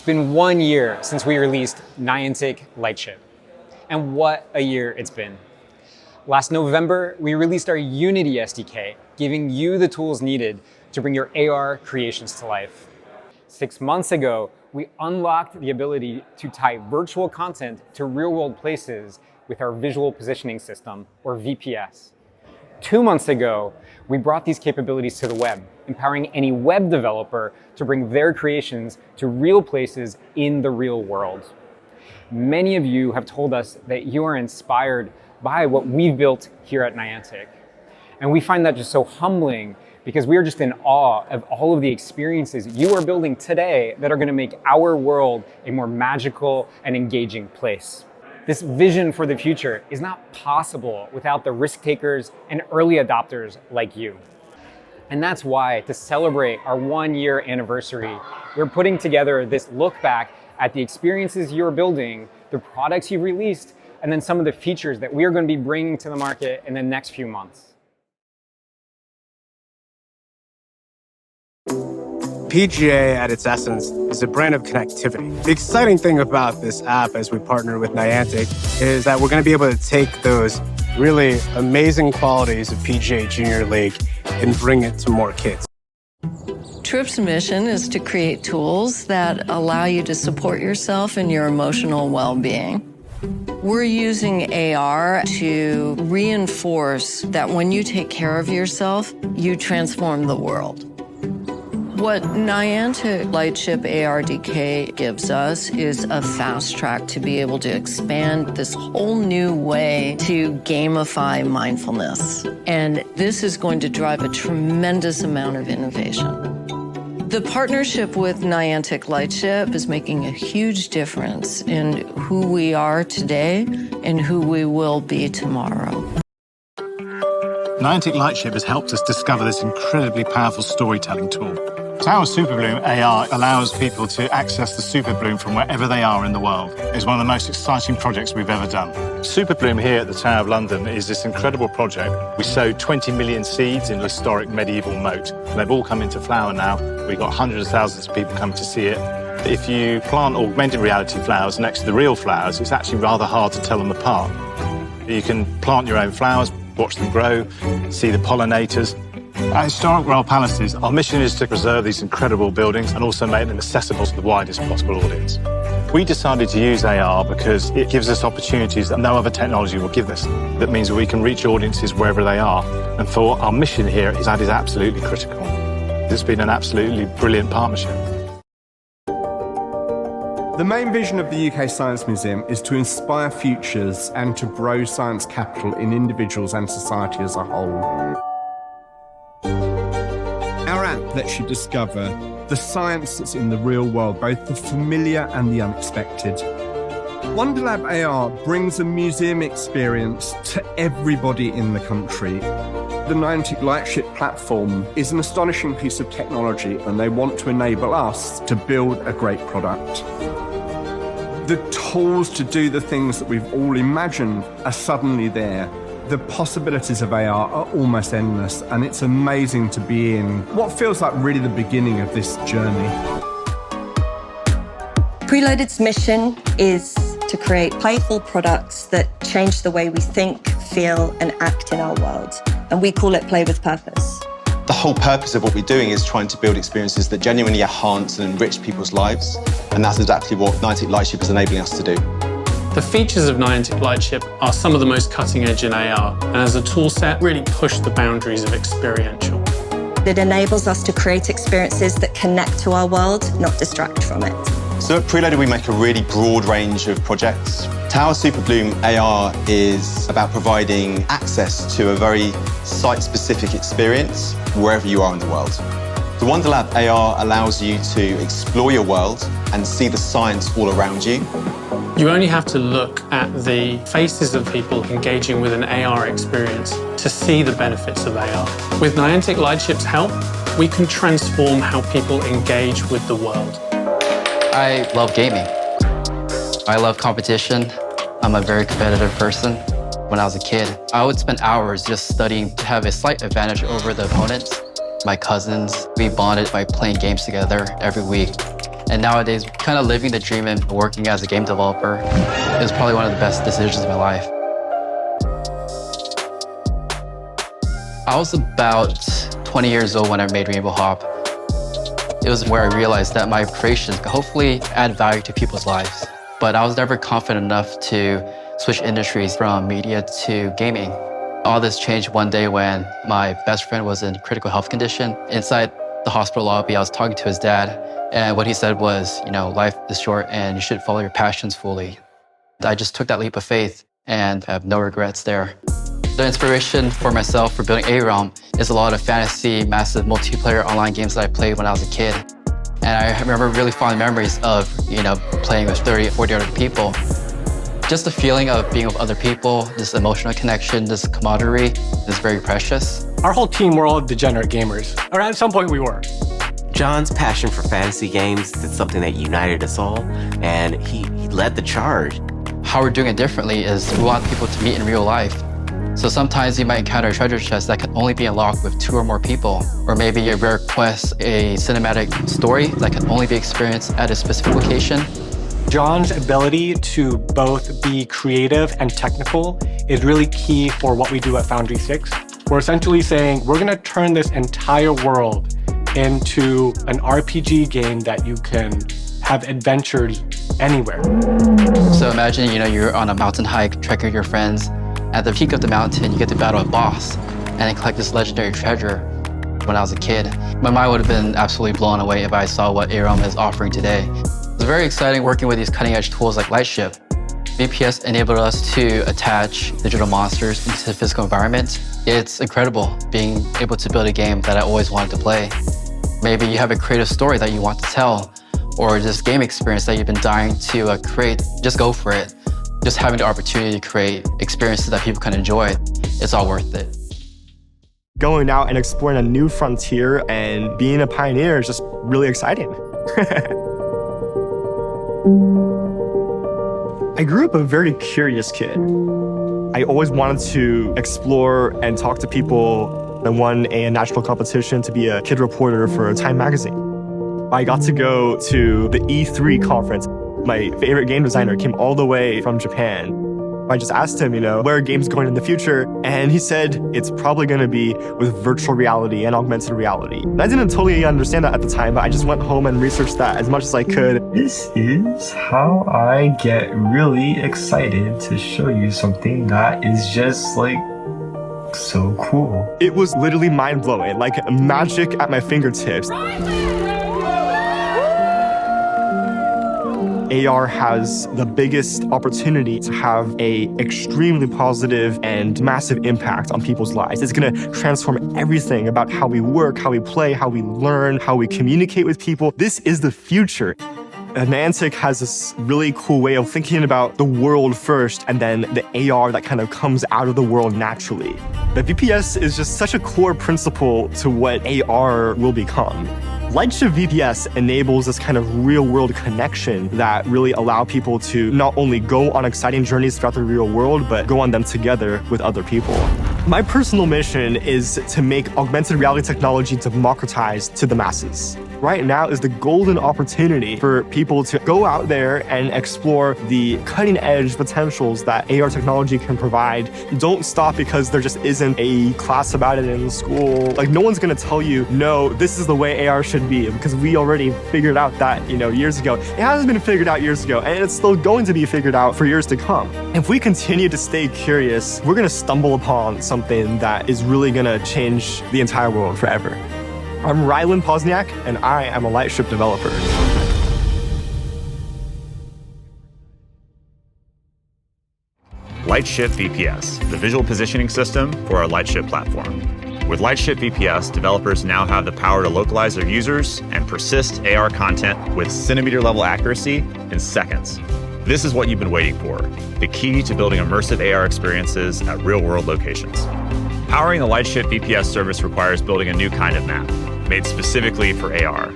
been 1 year since we released Niantic Lightship. And what a year it's been. Last November, we released our Unity SDK, giving you the tools needed to bring your AR creations to life. 6 months ago, we unlocked the ability to tie virtual content to real-world places with our visual positioning system, or VPS. 2 months ago, we brought these capabilities to the web, empowering any web developer to bring their creations to real places in the real world. Many of you have told us that you are inspired by what we've built here at Niantic. And we find that just so humbling because we are just in awe of all of the experiences you are building today that are going to make our world a more magical and engaging place. This vision for the future is not possible without the risk takers and early adopters like you. And that's why, to celebrate our 1 year anniversary, we're putting together this look back at the experiences you're building, the products you've released, and then some of the features that we are going to be bringing to the market in the next few months. PGA at its essence is a brand of connectivity. The exciting thing about this app as we partner with Niantic is that we're going to be able to take those really amazing qualities of PGA Junior League and bring it to more kids. TRIPP's mission is to create tools that allow you to support yourself and your emotional well-being. We're using AR to reinforce that when you take care of yourself, you transform the world. What Niantic Lightship ARDK gives us is a fast track to be able to expand this whole new way to gamify mindfulness. And this is going to drive a tremendous amount of innovation. The partnership with Niantic Lightship is making a huge difference in who we are today and who we will be tomorrow. Niantic Lightship has helped us discover this incredibly powerful storytelling tool. Our Superbloom AR allows people to access the Superbloom from wherever they are in the world. It's one of the most exciting projects we've ever done. Superbloom here at the Tower of London is this incredible project. We sowed 20 million seeds in historic medieval moat. They've all come into flower now. We've got hundreds of thousands of people coming to see it. If you plant augmented reality flowers next to the real flowers, it's actually rather hard to tell them apart. You can plant your own flowers, watch them grow, see the pollinators. At Historic Royal Palaces, our mission is to preserve these incredible buildings and also make them accessible to the widest possible audience. We decided to use AR because it gives us opportunities that no other technology will give us. That means that we can reach audiences wherever they are. And for our mission here, that is absolutely critical. It's been an absolutely brilliant partnership. The main vision of the UK Science Museum is to inspire futures and to grow science capital in individuals and society as a whole. Our app lets you discover the science that's in the real world, both the familiar and the unexpected. Wonderlab AR brings a museum experience to everybody in the country. The Niantic Lightship platform is an astonishing piece of technology, and they want to enable us to build a great product. The tools to do the things that we've all imagined are suddenly there. The possibilities of AR are almost endless, and it's amazing to be in what feels like really the beginning of this journey. Preloaded's mission is to create playful products that change the way we think, feel, and act in our world. And we call it Play with Purpose. The whole purpose of what we're doing is trying to build experiences that genuinely enhance and enrich people's lives. And that's exactly what Niantic Lightship is enabling us to do. The features of Niantic Lightship are some of the most cutting edge in AR, and as a tool set, really push the boundaries of experiential. It enables us to create experiences that connect to our world, not distract from it. So at Preloaded, we make a really broad range of projects. Tower Superbloom AR is about providing access to a very site-specific experience wherever you are in the world. The Wonderlab AR allows you to explore your world and see the science all around you. You only have to look at the faces of people engaging with an AR experience to see the benefits of AR. With Niantic Lightship's help, we can transform how people engage with the world. I love gaming. I love competition. I'm a very competitive person. When I was a kid, I would spend hours just studying to have a slight advantage over the opponents. My cousins, we bonded by playing games together every week. And nowadays, kind of living the dream and working as a game developer is probably one of the best decisions in my life. I was about 20 years old when I made Rainbow Hop. It was where I realized that my creations could hopefully add value to people's lives. But I was never confident enough to switch industries from media to gaming. All this changed one day when my best friend was in critical health condition. Inside the hospital lobby, I was talking to his dad, and what he said was, life is short and you should follow your passions fully. I just took that leap of faith and have no regrets there. The inspiration for myself for building A-Realm is a lot of fantasy, massive multiplayer online games that I played when I was a kid. And I remember really fond memories of, playing with 30, 40 other people. Just the feeling of being with other people, this emotional connection, this camaraderie is very precious. Our whole team, we're all degenerate gamers. Or at some point we were. John's passion for fantasy games is something that united us all, and he led the charge. How we're doing it differently is we want people to meet in real life. So sometimes you might encounter a treasure chest that can only be unlocked with 2 or more people. Or maybe a rare quest, a cinematic story that can only be experienced at a specific location. John's ability to both be creative and technical is really key for what we do at Foundry 6. We're essentially saying we're going to turn this entire world into an RPG game that you can have adventures anywhere. So imagine, you're on a mountain hike, trekking with your friends. At the peak of the mountain, you get to battle a boss and then collect this legendary treasure. When I was a kid, my mind would have been absolutely blown away if I saw what A-Realm is offering today. It's very exciting working with these cutting-edge tools like Lightship. VPS enabled us to attach digital monsters into the physical environment. It's incredible being able to build a game that I always wanted to play. Maybe you have a creative story that you want to tell, or this game experience that you've been dying to create. Just go for it. Just having the opportunity to create experiences that people can enjoy, it's all worth it. Going out and exploring a new frontier and being a pioneer is just really exciting. I grew up a very curious kid. I always wanted to explore and talk to people. I won a national competition to be a kid reporter for Time magazine. I got to go to the E3 conference. My favorite game designer came all the way from Japan. I just asked him, where are games going in the future? And he said, it's probably going to be with virtual reality and augmented reality. And I didn't totally understand that at the time, but I just went home and researched that as much as I could. This is how I get really excited to show you something that is just so cool. It was literally mind-blowing, like magic at my fingertips. AR has the biggest opportunity to have a extremely positive and massive impact on people's lives. It's going to transform everything about how we work, how we play, how we learn, how we communicate with people. This is the future. Niantic has this really cool way of thinking about the world first and then the AR that kind of comes out of the world naturally. The VPS is just such a core principle to what AR will become. Lightship VPS enables this kind of real-world connection that really allow people to not only go on exciting journeys throughout the real world, but go on them together with other people. My personal mission is to make augmented reality technology democratized to the masses. Right now is the golden opportunity for people to go out there and explore the cutting-edge potentials that AR technology can provide. Don't stop because there just isn't a class about it in school. No one's gonna tell you, no, this is the way AR should be, because we already figured out that, years ago. It hasn't been figured out years ago, and it's still going to be figured out for years to come. If we continue to stay curious, we're gonna stumble upon something that is really gonna change the entire world forever. I'm Rylan Pozniak, and I am a Lightship developer. Lightship VPS, the visual positioning system for our Lightship platform. With Lightship VPS, developers now have the power to localize their users and persist AR content with centimeter-level accuracy in seconds. This is what you've been waiting for, the key to building immersive AR experiences at real-world locations. Powering the Lightship VPS service requires building a new kind of map, made specifically for AR.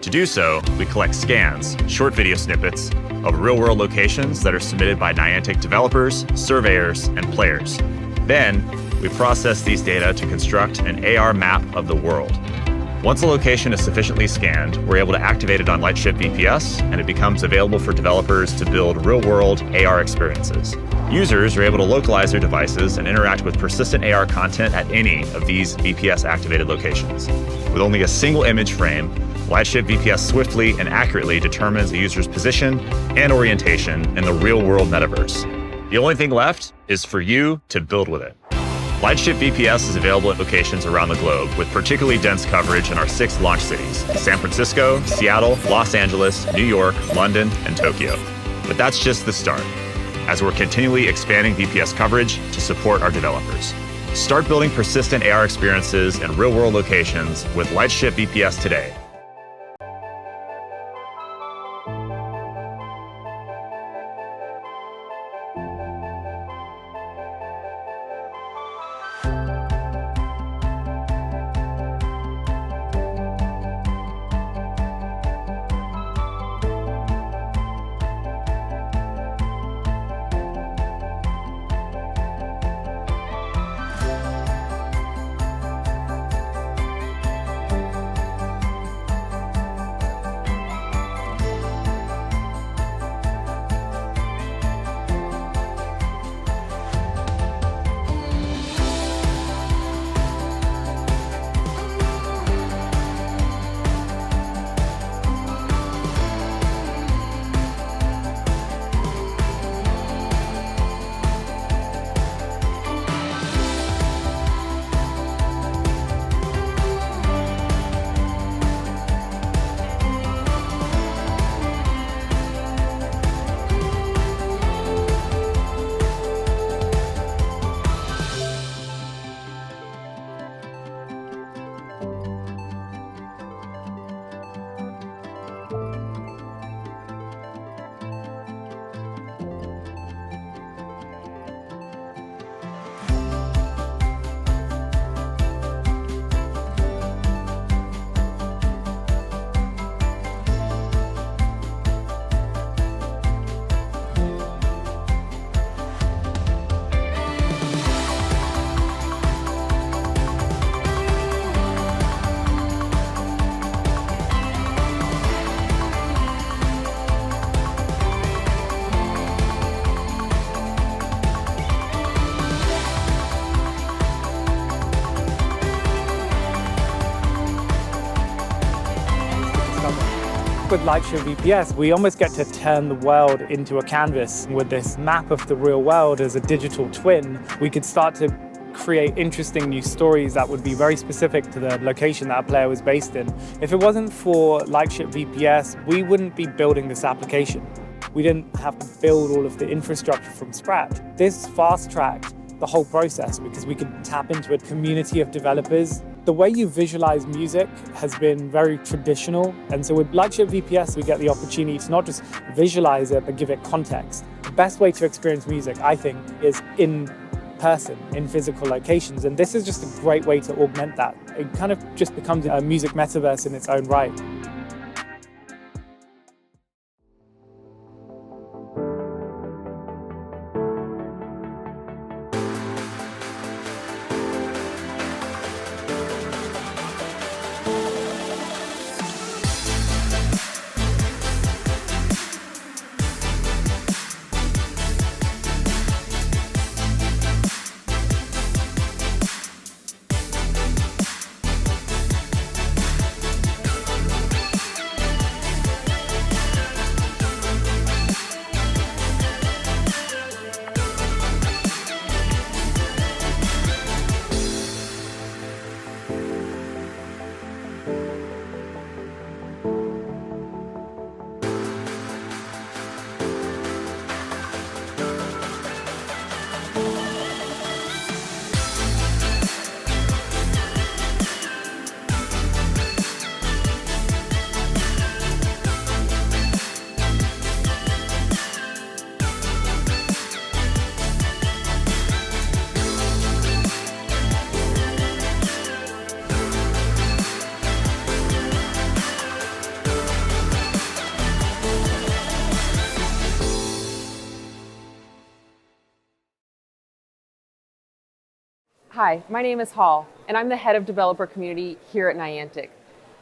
To do so, we collect scans, short video snippets, of real-world locations that are submitted by Niantic developers, surveyors, and players. Then, we process these data to construct an AR map of the world. Once a location is sufficiently scanned, we're able to activate it on Lightship VPS, and it becomes available for developers to build real-world AR experiences. Users are able to localize their devices and interact with persistent AR content at any of these VPS-activated locations. With only a single image frame, Lightship VPS swiftly and accurately determines a user's position and orientation in the real-world metaverse. The only thing left is for you to build with it. Lightship VPS is available at locations around the globe with particularly dense coverage in our 6 launch cities: San Francisco, Seattle, Los Angeles, New York, London, and Tokyo. But that's just the start, as we're continually expanding VPS coverage to support our developers. Start building persistent AR experiences in real-world locations with Lightship VPS today. With Lightship VPS, we almost get to turn the world into a canvas. With this map of the real world as a digital twin, we could start to create interesting new stories that would be very specific to the location that a player was based in. If it wasn't for Lightship VPS, we wouldn't be building this application. We didn't have to build all of the infrastructure from scratch. This fast-tracked the whole process because we could tap into a community of developers. The way you visualize music has been very traditional, and so with Lightship VPS, we get the opportunity to not just visualize it, but give it context. The best way to experience music, I think, is in person, in physical locations, and this is just a great way to augment that. It kind of just becomes a music metaverse in its own right. Hi, my name is Hall, and I'm the head of developer community here at Niantic.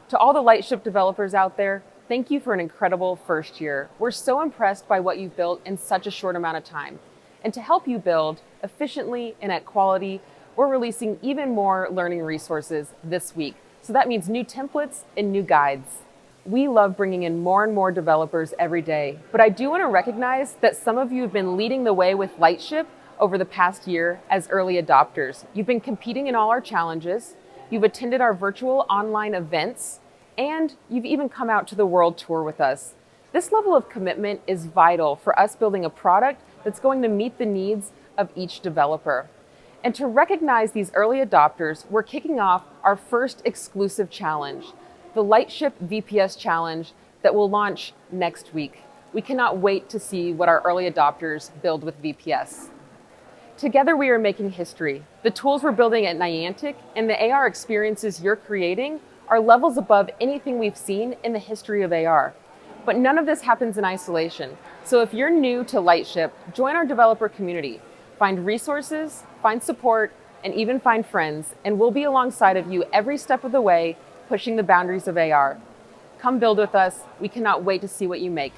To all the Lightship developers out there, thank you for an incredible first year. We're so impressed by what you've built in such a short amount of time. And to help you build efficiently and at quality, we're releasing even more learning resources this week. So that means new templates and new guides. We love bringing in more and more developers every day, but I do want to recognize that some of you have been leading the way with Lightship over the past year as early adopters. You've been competing in all our challenges, you've attended our virtual online events, and you've even come out to the world tour with us. This level of commitment is vital for us building a product that's going to meet the needs of each developer. And to recognize these early adopters, we're kicking off our first exclusive challenge, the Lightship VPS Challenge that will launch next week. We cannot wait to see what our early adopters build with VPS. Together we are making history. The tools we're building at Niantic and the AR experiences you're creating are levels above anything we've seen in the history of AR. But none of this happens in isolation. So if you're new to Lightship, join our developer community. Find resources, find support, and even find friends, and we'll be alongside of you every step of the way, pushing the boundaries of AR. Come build with us. We cannot wait to see what you make.